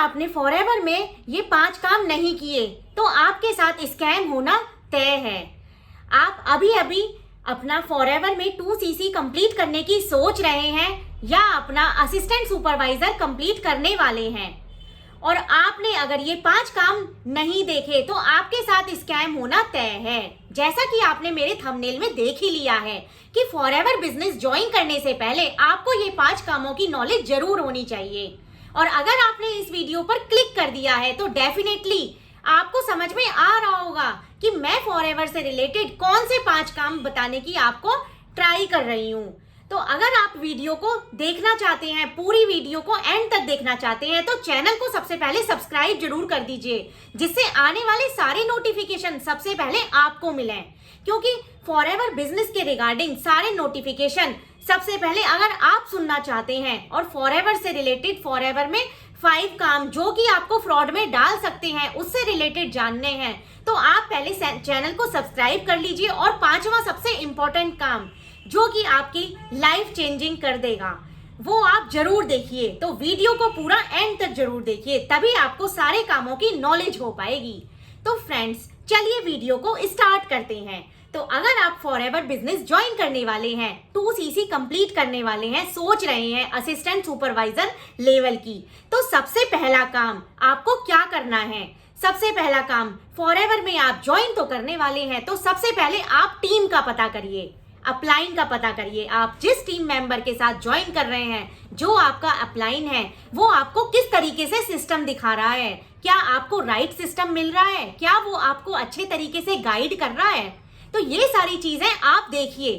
आपने फॉरएवर में ये 5 काम नहीं किए तो आपके साथ स्कैम होना तय है। आप अभी अभी अपना फॉरएवर में 2CC कंप्लीट करने की सोच रहे हैं या अपना असिस्टेंट सुपरवाइजर कंप्लीट करने वाले हैं और आपने अगर ये 5 काम नहीं देखे तो आपके साथ स्कैम होना तय है। जैसा कि आपने मेरे थंबनेल में देख ही लिया है कि फॉरएवर बिजनेस ज्वाइन करने से पहले आपको ये 5 कामों की नॉलेज जरूर होनी चाहिए। और अगर आपने इस वीडियो पर क्लिक कर दिया है तो डेफिनेटली आपको समझ में आ रहा होगा कि मैं फॉरएवर से रिलेटेड कौन से 5 काम बताने की आपको ट्राई कर रही हूँ। तो अगर आप वीडियो को देखना चाहते हैं, पूरी वीडियो को एंड तक देखना चाहते हैं तो चैनल को सबसे पहले सब्सक्राइब जरूर कर दीजिए, जिससे आने वाले सारे नोटिफिकेशन सबसे पहले आपको मिलें। क्योंकि फॉरएवर बिजनेस के रिगार्डिंग सारे नोटिफिकेशन सबसे पहले अगर आप सुनना चाहते हैं और फॉरएवर से रिलेटेड फॉरएवर में 5 काम जो कि आपको फ्रॉड में डाल सकते हैं उससे रिलेटेड जानने हैं तो आप पहले चैनल को सब्सक्राइब कर लीजिए। और 5वां सबसे इंपॉर्टेंट काम जो कि आपकी लाइफ चेंजिंग कर देगा वो आप जरूर देखिए। तो वीडियो को पूरा एंड तक जरूर देखिए, तभी आपको सारे कामों की नॉलेज हो पाएगी। तो फ्रेंड्स चलिए वीडियो को स्टार्ट करते हैं। तो अगर आप फॉरएवर बिजनेस ज्वाइन करने वाले हैं, 2CC कंप्लीट करने वाले हैं, सोच रहे हैं असिस्टेंट सुपरवाइजर लेवल की, तो सबसे पहला काम आपको क्या करना है? सबसे पहला काम, फॉरएवर में आप ज्वाइन तो करने वाले हैं तो सबसे पहले आप टीम का पता करिए, अपलाइन का पता करिए। आप जिस टीम मेंबर के साथ ज्वाइन कर रहे हैं, जो आपका अपलाइन है, वो आपको किस तरीके से सिस्टम दिखा रहा है, क्या आपको राइट सिस्टम मिल रहा है, क्या वो आपको अच्छे तरीके से गाइड कर रहा है। तो ये सारी चीजें आप देखिए।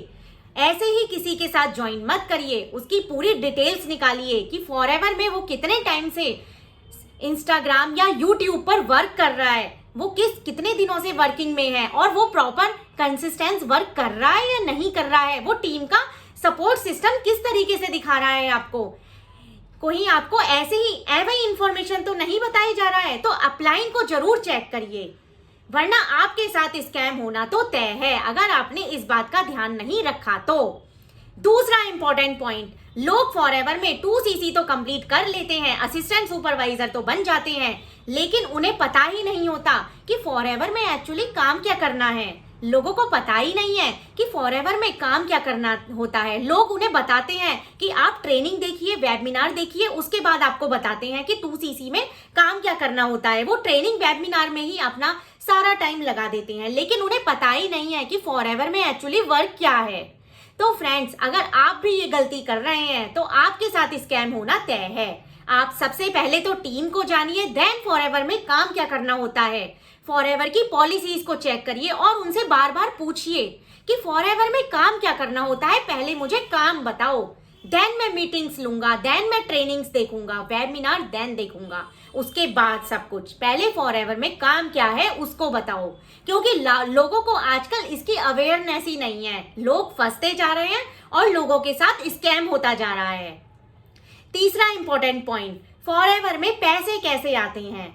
ऐसे ही किसी के साथ ज्वाइन मत करिए, उसकी पूरी डिटेल्स निकालिए कि फॉरएवर में वो कितने टाइम से इंस्टाग्राम या यूट्यूब पर वर्क कर रहा है, वो कितने दिनों से वर्किंग में है और वो प्रॉपर कंसिस्टेंस वर्क कर रहा है या नहीं कर रहा है, वो टीम का सपोर्ट सिस्टम किस तरीके से दिखा रहा है आपको। कोई आपको ऐसे ही एवं इंफॉर्मेशन तो नहीं बताया जा रहा है, तो अपलाइन को जरूर चेक करिए, वरना आपके साथ स्कैम होना तो तय है अगर आपने इस बात का ध्यान नहीं रखा तो। दूसरा इंपॉर्टेंट पॉइंट, लोग फॉरएवर में 2CC तो कंप्लीट कर लेते हैं, असिस्टेंट सुपरवाइजर तो बन जाते हैं, लेकिन उन्हें पता ही नहीं होता कि फॉरएवर में एक्चुअली काम क्या करना है। लोगों को पता ही नहीं है कि फॉरएवर में काम क्या करना होता है। लोग उन्हें बताते हैं कि आप ट्रेनिंग देखिए, वेबिनार देखिए, उसके बाद आपको बताते हैं कि 2CC में काम क्या करना होता है। वो ट्रेनिंग वेबिनार में ही अपना सारा टाइम लगा देते हैं, लेकिन उन्हें पता ही नहीं है कि फॉरएवर में एक्चुअली वर्क क्या है। तो फ्रेंड्स अगर आप भी ये गलती कर रहे हैं तो आपके साथ स्कैम होना तय है। आप सबसे पहले तो टीम को जानिए, देन फॉरएवर में काम क्या करना होता है, फॉरएवर की पॉलिसीज को चेक करिए और उनसे बार बार पूछिए कि फॉरएवर में काम क्या करना होता है, पहले मुझे काम बताओ, देन मैं मीटिंग्स लूंगा, देन मैं ट्रेनिंग्स देखूंगा, वेबिनार देन देखूंगा, उसके बाद सब कुछ। पहले फॉरएवर में काम क्या है उसको बताओ, क्योंकि लोगों को आजकल इसकी अवेयरनेस ही नहीं है। लोग फंसते जा रहे हैं और लोगों के साथ स्कैम होता जा रहा है। तीसरा इंपॉर्टेंट पॉइंट, फॉरएवर में पैसे कैसे आते हैं।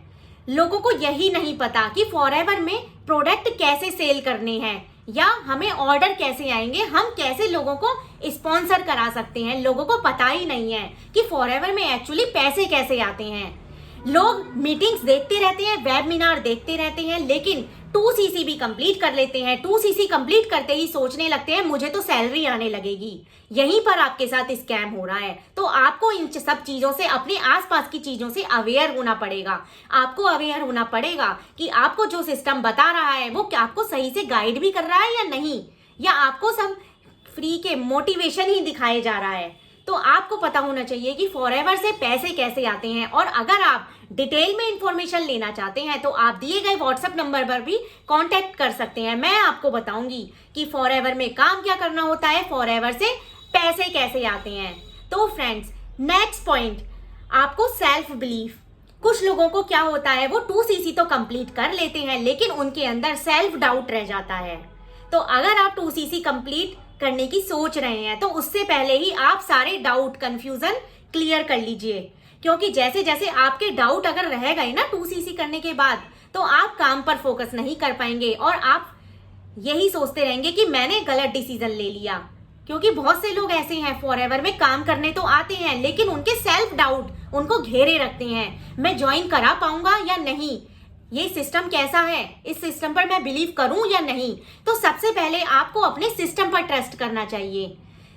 लोगों को यही नहीं पता कि फॉरएवर में प्रोडक्ट कैसे सेल करने हैं या हमें ऑर्डर कैसे आएंगे, हम कैसे लोगों को स्पॉन्सर करा सकते हैं। लोगों को पता ही नहीं है कि फॉरएवर में एक्चुअली पैसे कैसे आते हैं। लोग मीटिंग्स देखते रहते हैं, वेबिनार देखते रहते हैं, लेकिन 2CC भी कंप्लीट कर लेते हैं। 2CC कंप्लीट करते ही सोचने लगते हैं मुझे तो सैलरी आने लगेगी। यहीं पर आपके साथ स्कैम हो रहा है। तो आपको इन सब चीजों से, अपने आसपास की चीजों से अवेयर होना पड़ेगा। आपको अवेयर होना पड़ेगा कि आपको जो सिस्टम बता रहा है वो क्या आपको सही से गाइड भी कर रहा है या नहीं, या आपको सब फ्री के मोटिवेशन ही दिखाए जा रहा है। तो आपको पता होना चाहिए कि फॉरएवर से पैसे कैसे आते हैं। और अगर आप डिटेल में इंफॉर्मेशन लेना चाहते हैं तो आप दिए गए व्हाट्सएप नंबर पर भी कांटेक्ट कर सकते हैं। मैं आपको बताऊंगी कि फॉरएवर में काम क्या करना होता है, फॉरएवर से पैसे कैसे आते हैं। तो फ्रेंड्स नेक्स्ट पॉइंट, आपको सेल्फ बिलीफ। कुछ लोगों को क्या होता है, वो 2CC तो कंप्लीट कर लेते हैं लेकिन उनके अंदर सेल्फ डाउट रह जाता है। तो अगर आप 2CC कंप्लीट करने की सोच रहे हैं तो उससे पहले ही आप सारे डाउट, कंफ्यूजन क्लियर कर लीजिए, क्योंकि जैसे जैसे आपके डाउट अगर रह गए ना 2CC करने के बाद, तो आप काम पर फोकस नहीं कर पाएंगे और आप यही सोचते रहेंगे कि मैंने गलत डिसीजन ले लिया, क्योंकि बहुत से लोग ऐसे हैं फॉरएवर में काम करने तो आते हैं लेकिन उनके सेल्फ डाउट उनको घेरे रखते हैं, मैं ज्वाइन करा पाऊंगा या नहीं, ये सिस्टम कैसा है, इस सिस्टम पर मैं बिलीव करूं या नहीं। तो सबसे पहले आपको अपने सिस्टम पर ट्रस्ट करना चाहिए।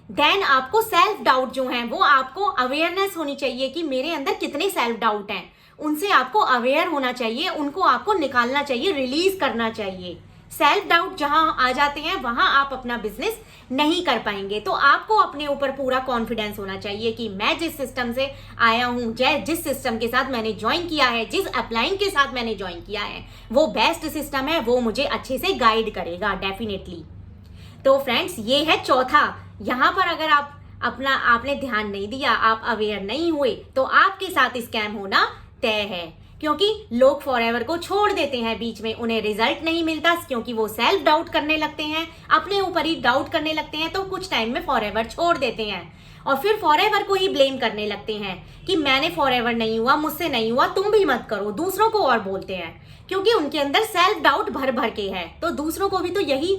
देन आपको सेल्फ डाउट जो है वो आपको अवेयरनेस होनी चाहिए कि मेरे अंदर कितने सेल्फ डाउट हैं, उनसे आपको अवेयर होना चाहिए, उनको आपको निकालना चाहिए, रिलीज करना चाहिए। सेल्फ डाउट जहां आ जाते हैं वहां आप अपना बिजनेस नहीं कर पाएंगे। तो आपको अपने ऊपर पूरा कॉन्फिडेंस होना चाहिए कि मैं जिस सिस्टम से आया हूं, जिस सिस्टम के साथ मैंने ज्वाइन किया है, जिस अपलाइन के साथ मैंने ज्वाइन किया है वो बेस्ट सिस्टम है, वो मुझे अच्छे से गाइड करेगा डेफिनेटली। तो फ्रेंड्स ये है चौथा। यहाँ पर अगर आपने ध्यान नहीं दिया, आप अवेयर नहीं हुए तो आपके साथ स्कैम होना तय है, क्योंकि लोग फॉरएवर को छोड़ देते हैं बीच में, उन्हें रिजल्ट नहीं मिलता क्योंकि वो सेल्फ डाउट करने लगते हैं, अपने ऊपर ही डाउट करने लगते हैं, तो कुछ टाइम में फॉरएवर छोड़ देते हैं और फिर फॉरएवर को ही ब्लेम करने लगते हैं कि मैंने फॉरएवर नहीं हुआ, मुझसे नहीं हुआ, तुम भी मत करो, दूसरों को और बोलते हैं क्योंकि उनके अंदर सेल्फ डाउट भर भर के है। तो दूसरों को भी तो यही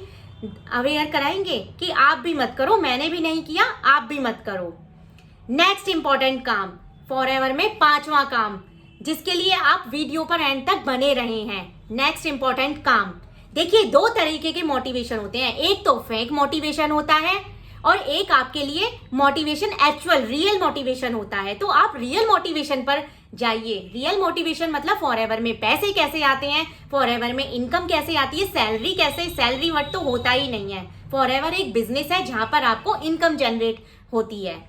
अवेयर कराएंगे कि आप भी मत करो, मैंने भी नहीं किया, आप भी मत करो। नेक्स्ट इंपॉर्टेंट काम फॉरएवर में 5वां काम, जिसके लिए आप वीडियो पर एंड तक बने रहे हैं। नेक्स्ट इंपॉर्टेंट काम, देखिए 2 तरीके के मोटिवेशन होते हैं, एक तो फेक मोटिवेशन होता है और एक आपके लिए मोटिवेशन एक्चुअल रियल मोटिवेशन होता है। तो आप रियल मोटिवेशन पर जाइए। रियल मोटिवेशन मतलब फॉरएवर में पैसे कैसे आते हैं, फॉरएवर में इनकम कैसे आती है, सैलरी कैसे, सैलरी वर्ड तो होता ही नहीं है। फॉरएवर एक बिजनेस है जहां पर आपको इनकम जनरेट होती है।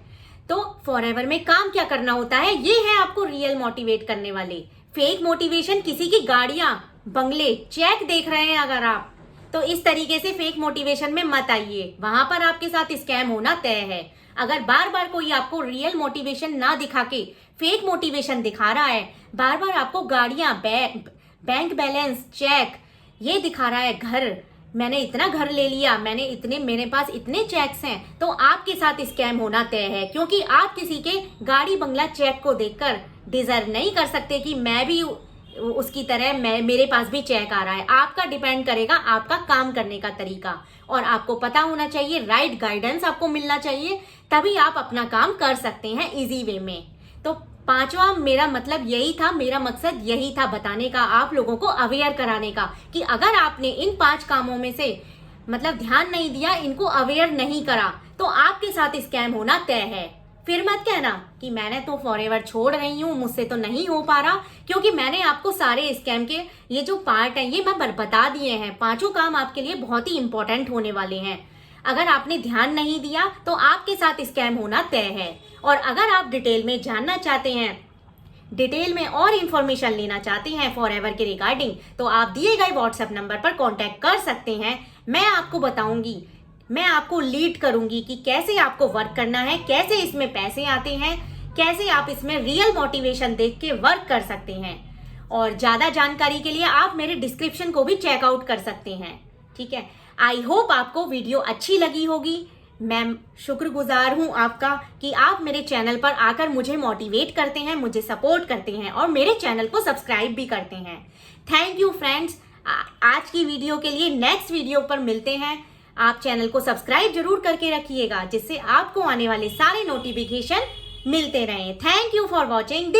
तो फॉरएवर में काम क्या करना होता है, ये है आपको रियल मोटिवेट करने वाले। फेक मोटिवेशन किसी की गाड़ियां, बंगले, चेक देख रहे हैं अगर आप, तो इस तरीके से फेक मोटिवेशन में मत आइए, वहां पर आपके साथ स्कैम होना तय है। अगर बार बार कोई आपको रियल मोटिवेशन ना दिखा के फेक मोटिवेशन दिखा रहा है, बार बार आपको गाड़ियां, बैंक बैलेंस, चेक ये दिखा रहा है, घर, मैंने इतना घर ले लिया, मेरे पास इतने चेक्स हैं, तो आपके साथ स्कैम होना तय है। क्योंकि आप किसी के गाड़ी, बंगला, चेक को देखकर डिजर्व नहीं कर सकते कि मैं भी उसकी तरह, मेरे पास भी चेक आ रहा है। आपका डिपेंड करेगा आपका काम करने का तरीका, और आपको पता होना चाहिए, राइट गाइडेंस आपको मिलना चाहिए, तभी आप अपना काम कर सकते हैं इजी वे में। तो 5वां मेरा मतलब यही था, मेरा मकसद यही था बताने का, आप लोगों को अवेयर कराने का कि अगर आपने इन 5 कामों में से मतलब ध्यान नहीं दिया, इनको अवेयर नहीं करा, तो आपके साथ स्कैम होना तय है। फिर मत कहना कि मैंने तो फॉरएवर छोड़ रही हूँ, मुझसे तो नहीं हो पा रहा, क्योंकि मैंने आपको सारे स्कैम के ये जो पार्ट हैं ये मैं बता दिए हैं। 5 काम आपके लिए बहुत ही इंपॉर्टेंट होने वाले हैं। अगर आपने ध्यान नहीं दिया तो आपके साथ स्कैम होना तय है। और अगर आप डिटेल में जानना चाहते हैं, डिटेल में और इंफॉर्मेशन लेना चाहते हैं फॉरएवर के रिगार्डिंग, तो आप दिए गए व्हाट्सएप नंबर पर कांटेक्ट कर सकते हैं। मैं आपको बताऊंगी, मैं आपको लीड करूंगी कि कैसे आपको वर्क करना है, कैसे इसमें पैसे आते हैं, कैसे आप इसमें रियल मोटिवेशन देख के वर्क कर सकते हैं। और ज़्यादा जानकारी के लिए आप मेरे डिस्क्रिप्शन को भी चेकआउट कर सकते हैं। ठीक है, आई होप आपको वीडियो अच्छी लगी होगी। मैं शुक्रगुजार हूँ आपका कि आप मेरे चैनल पर आकर मुझे मोटिवेट करते हैं, मुझे सपोर्ट करते हैं और मेरे चैनल को सब्सक्राइब भी करते हैं। Thank you friends. आज की वीडियो के लिए नेक्स्ट वीडियो पर मिलते हैं। आप चैनल को सब्सक्राइब जरूर करके रखिएगा, जिससे आपको आने वाले सारे नोटिफिकेशन मिलते रहें। Thank you for watching.